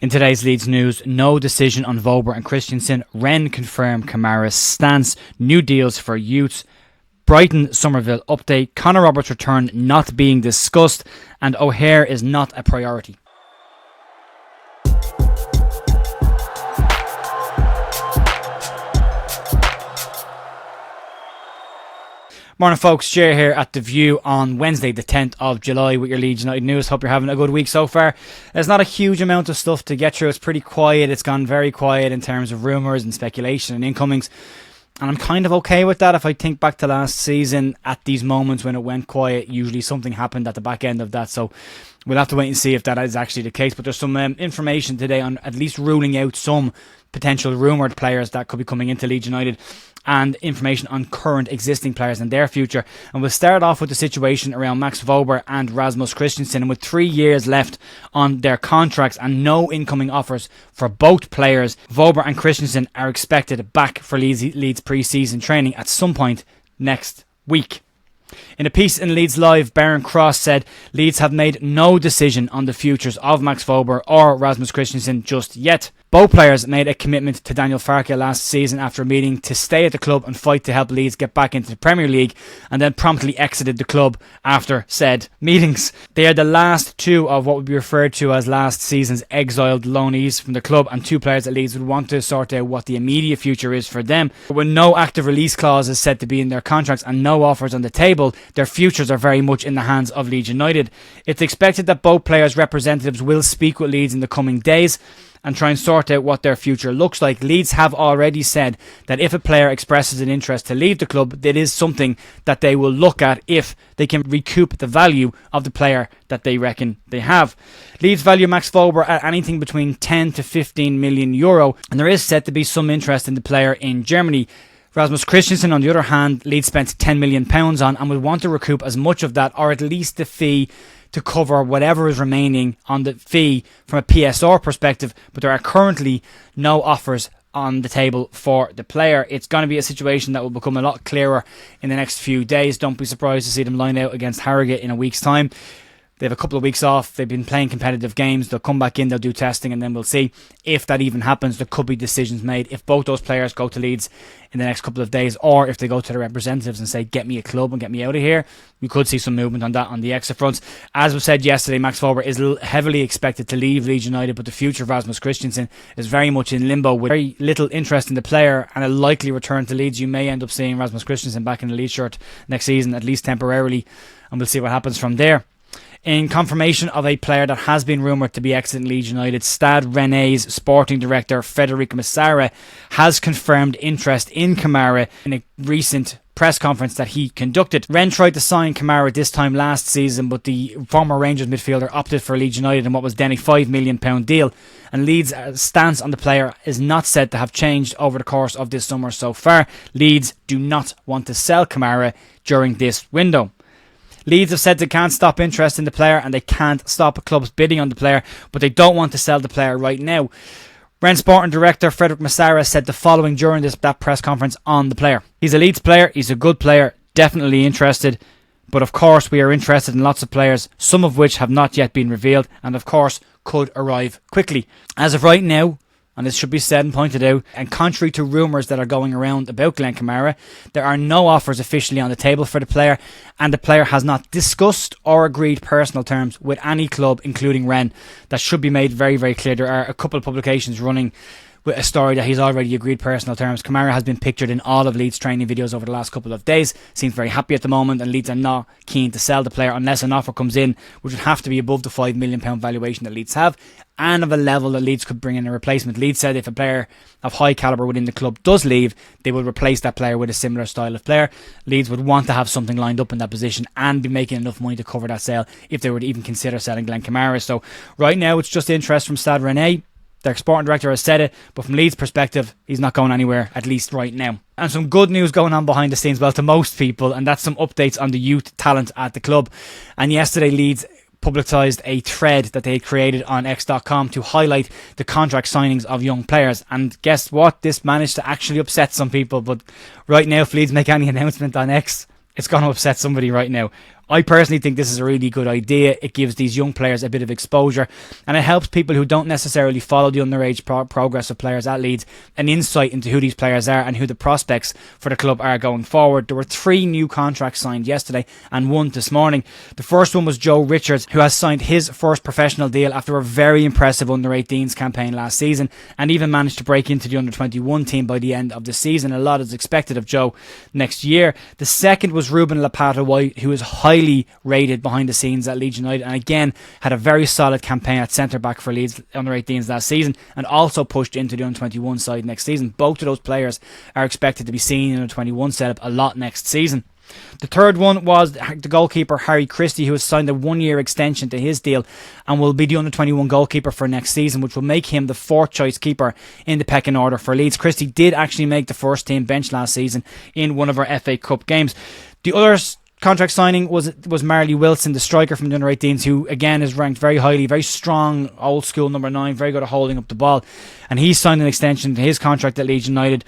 In today's Leeds news, no decision on Wober and Kristensen. Rennes confirm Kamara's stance. New deals for youths. Brighton Summerville update. Conor Roberts' return not being discussed. And O'Hare is not a priority. Morning folks, Jay here at The View on Wednesday the 10th of July with your Leeds United news. Hope you're having a good week so far. There's not a huge amount of stuff to get through. It's pretty quiet. It's gone very quiet in terms of rumours and speculation and incomings. And I'm kind of okay with that. If I think back to last season, at these moments when it went quiet, usually something happened at the back end of that. So we'll have to wait and see if that is actually the case. But there's some information today on at least ruling out some potential rumoured players that could be coming into Leeds United, and information on current existing players and their future. And we'll start off with the situation around Max Wober and Rasmus Kristensen. And with 3 years left on their contracts and no incoming offers for both players, Wober and Kristensen are expected back for Leeds pre-season training at some point next week. In a piece in Leeds Live, Baron Cross said Leeds have made no decision on the futures of Max Wober or Rasmus Kristensen just yet. Both players made a commitment to Daniel Farke last season after a meeting to stay at the club and fight to help Leeds get back into the Premier League, and then promptly exited the club after said meetings. They are the last two of what would be referred to as last season's exiled loanees from the club, and two players that Leeds would want to sort out what the immediate future is for them. But with no active release clauses said to be in their contracts and no offers on the table, their futures are very much in the hands of Leeds United. It's expected that both players' representatives will speak with Leeds in the coming days and try and sort out what their future looks like. Leeds have already said that if a player expresses an interest to leave the club, that is something that they will look at if they can recoup the value of the player that they reckon they have. Leeds value Max Wober at anything between 10 to 15 million euro, and there is said to be some interest in the player in Germany. Rasmus Kristensen, on the other hand, Leeds spent £10 million on and would want to recoup as much of that, or at least the fee, to cover whatever is remaining on the fee from a PSR perspective, but there are currently no offers on the table for the player. It's going to be a situation that will become a lot clearer in the next few days. Don't be surprised to see them line out against Harrogate in a week's time. They have a couple of weeks off. They've been playing competitive games. They'll come back in, they'll do testing, and then we'll see if that even happens. There could be decisions made if both those players go to Leeds in the next couple of days, or if they go to their representatives and say, get me a club and get me out of here. We could see some movement on that on the exit fronts. As we said yesterday, Max Wober is heavily expected to leave Leeds United, but the future of Rasmus Kristensen is very much in limbo. With very little interest in the player and a likely return to Leeds, you may end up seeing Rasmus Kristensen back in the Leeds shirt next season, at least temporarily, and we'll see what happens from there. In confirmation of a player that has been rumoured to be exiting Leeds United, Stade Rennais sporting director Frédéric Massara has confirmed interest in Kamara in a recent press conference that he conducted. Rennes tried to sign Kamara this time last season, but the former Rangers midfielder opted for Leeds United in what was then a £5 million deal, and Leeds' stance on the player is not said to have changed over the course of this summer so far. Leeds do not want to sell Kamara during this window. Leeds have said they can't stop interest in the player and they can't stop clubs bidding on the player, but they don't want to sell the player right now. Rennes sporting director Frédéric Massara said the following during that press conference on the player. He's a Leeds player, he's a good player, definitely interested, but of course we are interested in lots of players, some of which have not yet been revealed and of course could arrive quickly. As of right now, and this should be said and pointed out, and contrary to rumours that are going around about Glenn Kamara, there are no offers officially on the table for the player, and the player has not discussed or agreed personal terms with any club, including Rennes. That should be made very, very clear. There are a couple of publications running with a story that he's already agreed personal terms. Kamara has been pictured in all of Leeds training videos over the last couple of days. Seems very happy at the moment, and Leeds are not keen to sell the player unless an offer comes in, which would have to be above the £5 million valuation that Leeds have, and of a level that Leeds could bring in a replacement. Leeds said if a player of high calibre within the club does leave, they will replace that player with a similar style of player. Leeds would want to have something lined up in that position and be making enough money to cover that sale if they were to even consider selling Glenn Kamara. So right now it's just interest from Stade Rennais. Their sporting director has said it, but from Leeds' perspective, he's not going anywhere, at least right now. And some good news going on behind the scenes, well, to most people, and that's some updates on the youth talent at the club. And yesterday, Leeds publicised a thread that they had created on X.com to highlight the contract signings of young players. And guess what? This managed to actually upset some people. But right now, if Leeds make any announcement on X, it's going to upset somebody right now. I personally think this is a really good idea. It gives these young players a bit of exposure, and it helps people who don't necessarily follow the underage progress of players at Leeds an insight into who these players are and who the prospects for the club are going forward. There were 3 new contracts signed yesterday and 1 this morning. The first one was Joe Richards, who has signed his first professional deal after a very impressive under-18s campaign last season, and even managed to break into the under-21 team by the end of the season. A lot is expected of Joe next year. The second was Ruben Lapata-White, who is highly rated behind the scenes at Leeds United, and again had a very solid campaign at centre back for Leeds under-18s last season, and also pushed into the under-21 side next season. Both of those players are expected to be seen in a 21 setup a lot next season. The third one was the goalkeeper Harry Christie, who has signed a 1-year extension to his deal and will be the under-21 goalkeeper for next season, which will make him the 4th choice keeper in the pecking order for Leeds. Christie did actually make the first team bench last season in one of our FA Cup games. The others contract signing was Marley Wilson, the striker from the under-18s, who again is ranked very highly, very strong, old school number 9, very good at holding up the ball, and he signed an extension to his contract at Leeds United,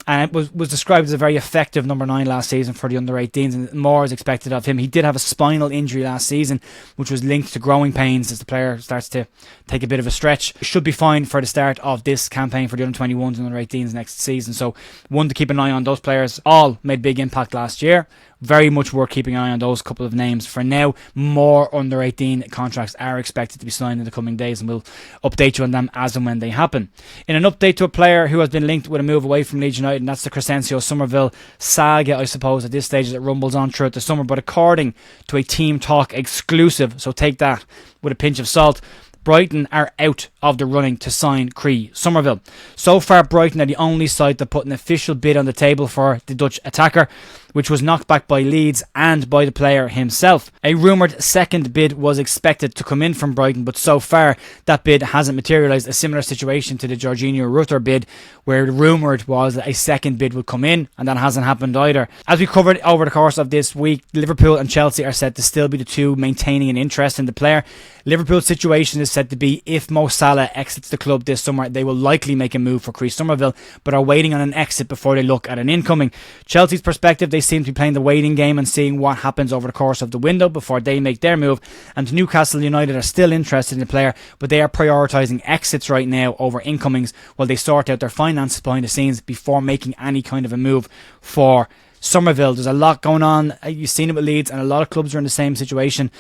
and it was described as a very effective number 9 last season for the under-18s, and more is expected of him. He did have a spinal injury last season, which was linked to growing pains as the player starts to take a bit of a stretch. Should be fine for the start of this campaign for the under-21s and under-18s next season, so one to keep an eye on. Those players all made big impact last year. Very much worth keeping an eye on those couple of names. For now, more under-18 contracts are expected to be signed in the coming days, and we'll update you on them as and when they happen. In an update to a player who has been linked with a move away from Leeds United, and that's the Kristensen Summerville saga, I suppose, at this stage as it rumbles on throughout the summer. But according to a Team Talk exclusive, so take that with a pinch of salt, Brighton are out of the running to sign Summerville. So far, Brighton are the only side to put an official bid on the table for the Dutch attacker, which was knocked back by Leeds and by the player himself. A rumoured second bid was expected to come in from Brighton, but so far that bid hasn't materialised. A similar situation to the Jorginho Rutter bid, where rumoured was that a second bid would come in, and that hasn't happened either. As we covered over the course of this week, Liverpool and Chelsea are said to still be the two maintaining an interest in the player. Liverpool's situation is said to be, if Mo Salah exits the club this summer, they will likely make a move for Summerville, but are waiting on an exit before they look at an incoming. Chelsea's perspective, they seem to be playing the waiting game and seeing what happens over the course of the window before they make their move. And Newcastle United are still interested in the player, but they are prioritising exits right now over incomings while they sort out their finances behind the scenes before making any kind of a move for Summerville. There's a lot going on. You've seen it with Leeds, and a lot of clubs are in the same situation.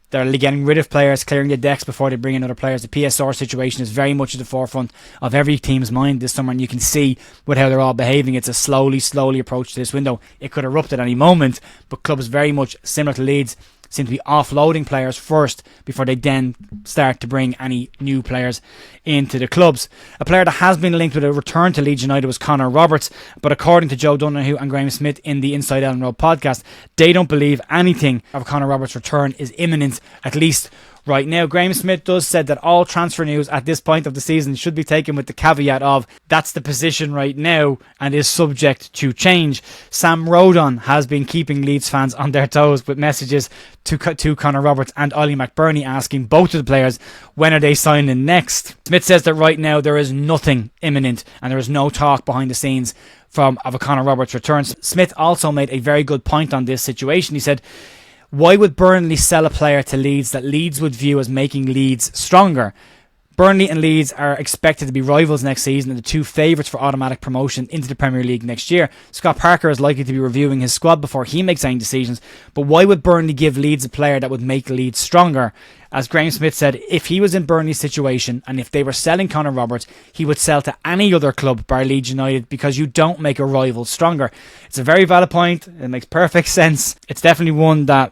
They're getting rid of players, clearing the decks before they bring in other players. The PSR situation is very much at the forefront of every team's mind this summer, and you can see with how they're all behaving. It's a slowly approach to this window. It could erupt at any moment, but clubs very much similar to Leeds seem to be offloading players first before they then start to bring any new players into the clubs. A player that has been linked with a return to Leeds United was Connor Roberts, but according to Joe Donoghue and Graham Smith in the Inside Ellen Road podcast, they don't believe anything of Connor Roberts' return is imminent, at least right now. Graham Smith does said that all transfer news at this point of the season should be taken with the caveat of that's the position right now and is subject to change. Sam Rodon has been keeping Leeds fans on their toes with messages to Connor Roberts and Ollie McBurney asking both of the players when are they signing next. Smith says that right now there is nothing imminent and there is no talk behind the scenes of a Connor Roberts return. Smith also made a very good point on this situation. He said, why would Burnley sell a player to Leeds that Leeds would view as making Leeds stronger? Burnley and Leeds are expected to be rivals next season and the two favourites for automatic promotion into the Premier League next year. Scott Parker is likely to be reviewing his squad before he makes any decisions, but why would Burnley give Leeds a player that would make Leeds stronger? As Graham Smith said, if he was in Burnley's situation and if they were selling Connor Roberts, he would sell to any other club bar Leeds United because you don't make a rival stronger. It's a very valid point. It makes perfect sense. It's definitely one that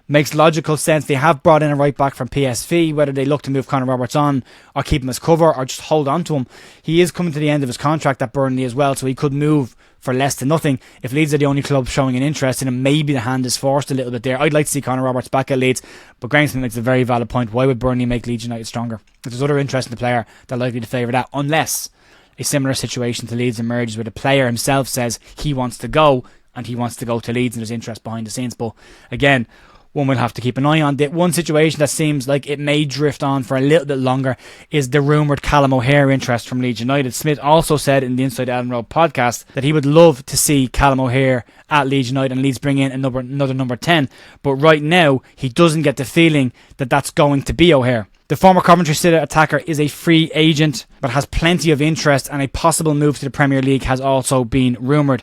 makes logical sense. They have brought in a right back from PSV. Whether they look to move Connor Roberts on or keep him as cover or just hold on to him, he is coming to the end of his contract at Burnley as well, so he could move for less than nothing. If Leeds are the only club showing an interest in him, maybe the hand is forced a little bit there. I'd like to see Connor Roberts back at Leeds, but Graham Smith makes a very valid point. Why would Burnley make Leeds United stronger? If there's other interest in the player, they're likely to favour that, unless a similar situation to Leeds emerges where the player himself says he wants to go and he wants to go to Leeds and there's interest behind the scenes. But again, one will have to keep an eye on. The one situation that seems like it may drift on for a little bit longer is the rumoured Callum O'Hare interest from Leeds United. Smith also said in the Inside Ellen Road podcast that he would love to see Callum O'Hare at Leeds United and Leeds bring in another number 10, but right now he doesn't get the feeling that that's going to be O'Hare. The former Coventry City attacker is a free agent but has plenty of interest, and a possible move to the Premier League has also been rumoured,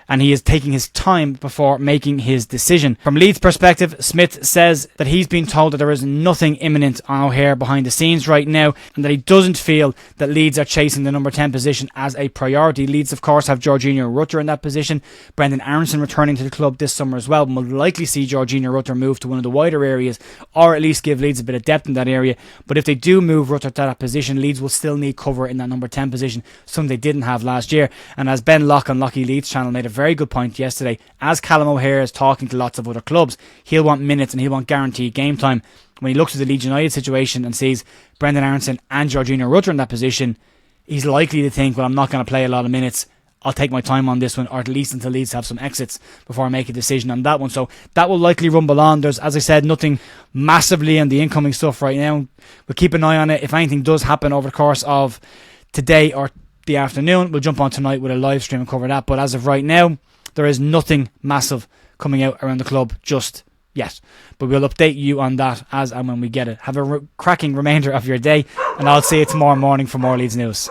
and he is taking his time before making his decision. From Leeds' perspective, Smith says that he's been told that there is nothing imminent on O'Hare behind the scenes right now, and that he doesn't feel that Leeds are chasing the number 10 position as a priority. Leeds, of course, have Jorginho Rutter in that position. Brendan Aronson returning to the club this summer as well. We'll likely see Jorginho Rutter move to one of the wider areas, or at least give Leeds a bit of depth in that area. But if they do move Rutter to that position, Leeds will still need cover in that number 10 position, something they didn't have last year. And as Ben Locke on Lockie Leeds channel made a very good point yesterday, as Callum O'Hare is talking to lots of other clubs, he'll want minutes and he'll want guaranteed game time. When he looks at the Leeds United situation and sees Brendan Aronson and Jorginho Rutter in that position, he's likely to think, well, I'm not going to play a lot of minutes, I'll take my time on this one, or at least until Leeds have some exits before I make a decision on that one. So that will likely rumble on. There's, as I said, nothing massively on the incoming stuff right now. We'll keep an eye on it. If anything does happen over the course of today or the afternoon, we'll jump on tonight with a live stream and cover that. But as of right now, there is nothing massive coming out around the club just yet. But we'll update you on that as and when we get it. Have a cracking remainder of your day, and I'll see you tomorrow morning for more Leeds news.